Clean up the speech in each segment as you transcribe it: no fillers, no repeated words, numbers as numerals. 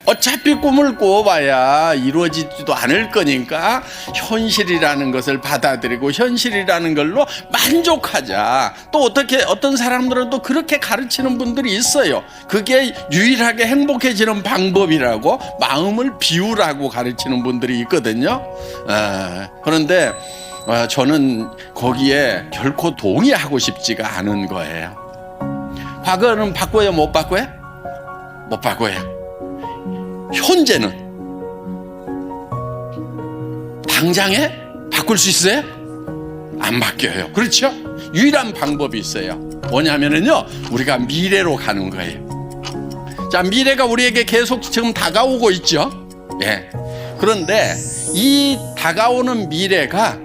어차피 꿈을 꿔봐야 이루어지지도 않을 거니까 현실이라는 것을 받아들이고 현실이라는 걸로 만족하자. 또 어떤 사람들은 또 그렇게 가르치는 분들이 있어요. 그게 유일하게 행복해지는 방법이라고, 마음을 비우라고 가르치는 분들이 있거든요. 그런데 저는 거기에 결코 동의하고 싶지가 않은 거예요. 과거는 바꿔요, 못 바꿔요? 못 바꿔요. 현재는 당장에 바꿀 수 있어요? 안 바뀌어요. 그렇죠? 유일한 방법이 있어요. 뭐냐면은요, 우리가 미래로 가는 거예요. 자, 미래가 우리에게 계속 지금 다가오고 있죠. 예. 그런데 이 다가오는 미래가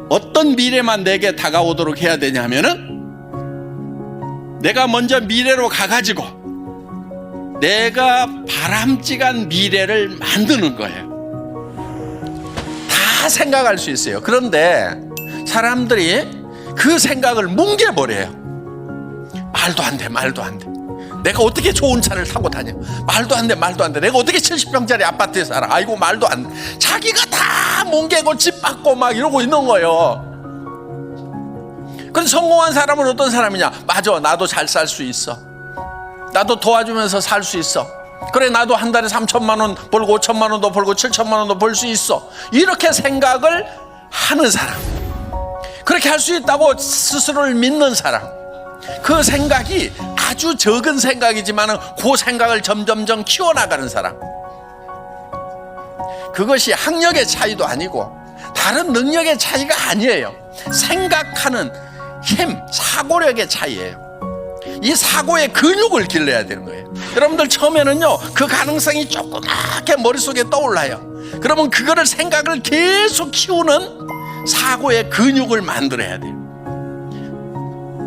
어떤 미래만 내게 다가오도록 해야 되냐면은, 내가 먼저 미래로 가가지고 내가 바람직한 미래를 만드는 거예요. 다 생각할 수 있어요. 그런데 사람들이 그 생각을 뭉개버려요. 말도 안 돼, 말도 안 돼. 내가 어떻게 좋은 차를 타고 다녀? 말도 안 돼, 말도 안 돼. 내가 어떻게 70평짜리 아파트에 살아? 아이고, 말도 안 돼. 자기가 다 뭉개고 집 받고 막 이러고 있는 거예요. 그런데 성공한 사람은 어떤 사람이냐? 맞아, 나도 잘 살 수 있어. 나도 도와주면서 살 수 있어. 그래, 나도 한 달에 3천만 원 벌고 5천만 원도 벌고 7천만 원도 벌 수 있어. 이렇게 생각을 하는 사람, 그렇게 할 수 있다고 스스로를 믿는 사람, 그 생각이 아주 적은 생각이지만 그 생각을 점점점 키워나가는 사람, 그것이 학력의 차이도 아니고 다른 능력의 차이가 아니에요. 생각하는 힘, 사고력의 차이예요. 이 사고의 근육을 길러야 되는 거예요. 여러분들 처음에는요, 그 가능성이 조그맣게 머릿속에 떠올라요. 그러면 그거를 생각을 계속 키우는 사고의 근육을 만들어야 돼요.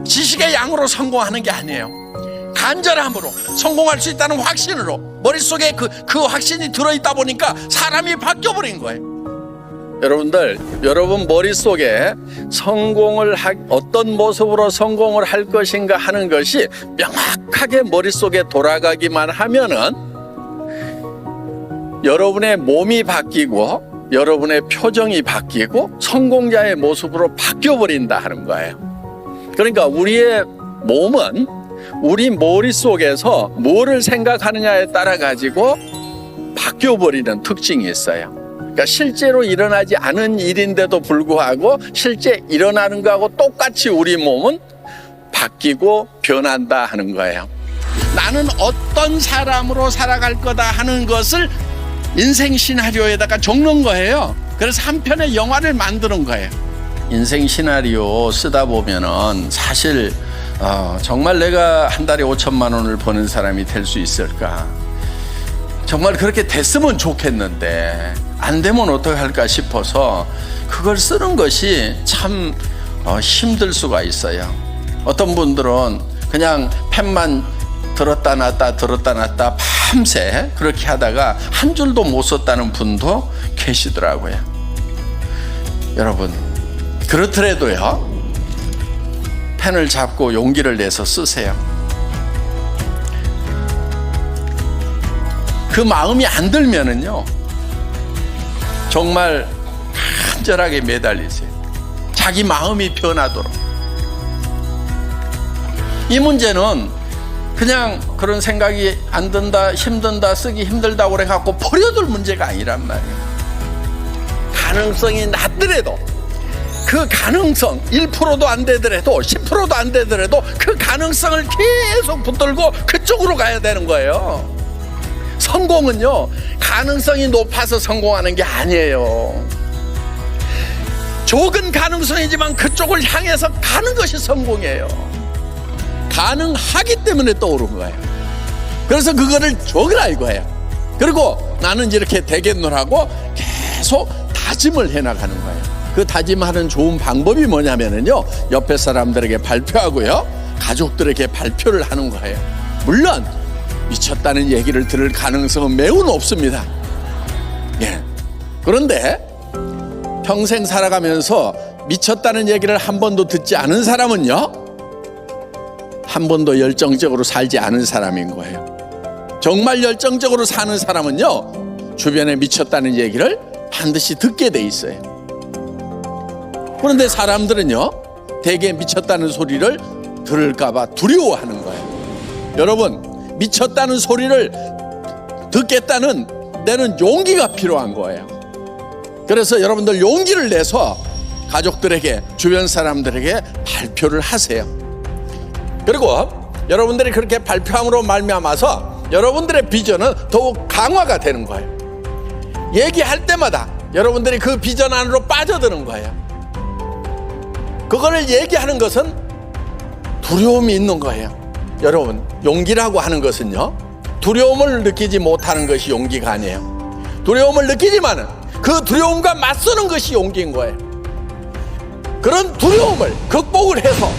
지식의 양으로 성공하는 게 아니에요. 간절함으로 성공할 수 있다는 확신으로, 머릿속에 그 확신이 들어있다 보니까 사람이 바뀌어버린 거예요. 여러분들, 여러분 머릿속에 어떤 모습으로 성공을 할 것인가 하는 것이 명확하게 머릿속에 돌아가기만 하면은 여러분의 몸이 바뀌고 여러분의 표정이 바뀌고 성공자의 모습으로 바뀌어버린다 하는 거예요. 그러니까 우리의 몸은 우리 머릿속에서 뭐를 생각하느냐에 따라 가지고 바뀌어버리는 특징이 있어요. 그러니까 실제로 일어나지 않은 일인데도 불구하고 실제 일어나는 거하고 똑같이 우리 몸은 바뀌고 변한다 하는 거예요. 나는 어떤 사람으로 살아갈 거다 하는 것을 인생 시나리오에다가 적는 거예요. 그래서 한 편의 영화를 만드는 거예요. 인생 시나리오 쓰다 보면은 사실 정말 내가 한 달에 5천만 원을 버는 사람이 될 수 있을까? 정말 그렇게 됐으면 좋겠는데 안 되면 어떡할까 싶어서 그걸 쓰는 것이 참 힘들 수가 있어요. 어떤 분들은 그냥 펜만 들었다 놨다 밤새 그렇게 하다가 한 줄도 못 썼다는 분도 계시더라고요. 여러분, 그렇더라도요, 펜을 잡고 용기를 내서 쓰세요. 그 마음이 안 들면은요, 정말 간절하게 매달리세요. 자기 마음이 변하도록. 이 문제는 그냥 그런 생각이 안 든다, 힘든다, 쓰기 힘들다고 그래갖고 버려둘 문제가 아니란 말이에요. 가능성이 낮더라도, 그 가능성 1%도 안 되더라도 10%도 안 되더라도 그 가능성을 계속 붙들고 그쪽으로 가야 되는 거예요. 성공은요, 가능성이 높아서 성공하는 게 아니에요. 적은 가능성이지만 그쪽을 향해서 가는 것이 성공이에요. 가능하기 때문에 떠오른 거예요. 그래서 그거를 적으라 이거예요. 그리고 나는 이렇게 되겠노라고 계속 다짐을 해나가는 거예요. 그 다짐하는 좋은 방법이 뭐냐면요, 옆에 사람들에게 발표하고요, 가족들에게 발표를 하는 거예요. 물론 미쳤다는 얘기를 들을 가능성은 매우 높습니다. 예. 그런데 평생 살아가면서 미쳤다는 얘기를 한 번도 듣지 않은 사람은요, 한 번도 열정적으로 살지 않은 사람인 거예요. 정말 열정적으로 사는 사람은요, 주변에 미쳤다는 얘기를 반드시 듣게 돼 있어요. 그런데 사람들은요, 대개 미쳤다는 소리를 들을까봐 두려워하는 거예요. 여러분, 미쳤다는 소리를 듣겠다는 내는 용기가 필요한 거예요. 그래서 여러분들 용기를 내서 가족들에게, 주변 사람들에게 발표를 하세요. 그리고 여러분들이 그렇게 발표함으로 말미암아서 여러분들의 비전은 더욱 강화가 되는 거예요. 얘기할 때마다 여러분들이 그 비전 안으로 빠져드는 거예요. 그거를 얘기하는 것은 두려움이 있는 거예요. 여러분, 용기라고 하는 것은요, 두려움을 느끼지 못하는 것이 용기가 아니에요. 두려움을 느끼지만은 그 두려움과 맞서는 것이 용기인 거예요. 그런 두려움을 극복을 해서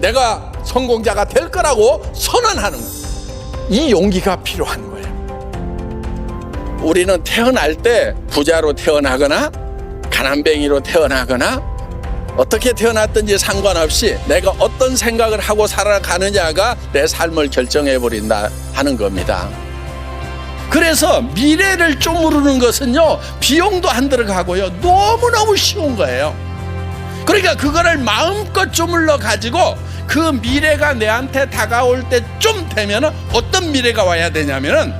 내가 성공자가 될 거라고 선언하는 것, 이 용기가 필요한 거예요. 우리는 태어날 때 부자로 태어나거나 가난뱅이로 태어나거나 어떻게 태어났든지 상관없이 내가 어떤 생각을 하고 살아가느냐가 내 삶을 결정해버린다 하는 겁니다. 그래서 미래를 쪼무르는 것은요, 비용도 안 들어가고요, 너무너무 쉬운 거예요. 그러니까 그거를 마음껏 쪼물러 가지고 그 미래가 내한테 다가올 때쯤 되면 어떤 미래가 와야 되냐면은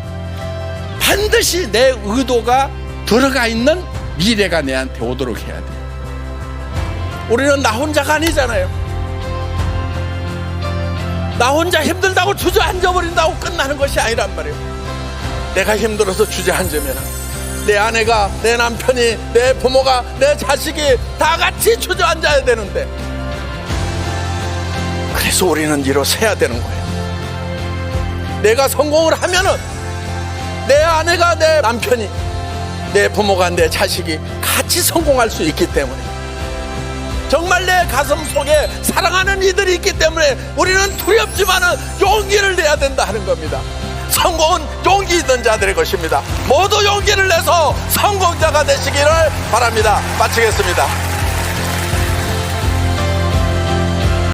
반드시 내 의도가 들어가 있는 미래가 내한테 오도록 해야 돼요. 우리는 나 혼자가 아니잖아요. 나 혼자 힘들다고 주저앉아버린다고 끝나는 것이 아니란 말이에요. 내가 힘들어서 주저앉으면 내 아내가, 내 남편이, 내 부모가, 내 자식이 다 같이 주저앉아야 되는데, 그래서 우리는 일어서야 되는 거예요. 내가 성공을 하면은 내 아내가, 내 남편이, 내 부모가, 내 자식이 같이 성공할 수 있기 때문에, 정말 내 가슴 속에 사랑하는 이들이 있기 때문에 우리는 두렵지만은 용기를 내야 된다 하는 겁니다. 성공은 용기 있는 자들의 것입니다. 모두 용기를 내서 성공자가 되시기를 바랍니다. 마치겠습니다.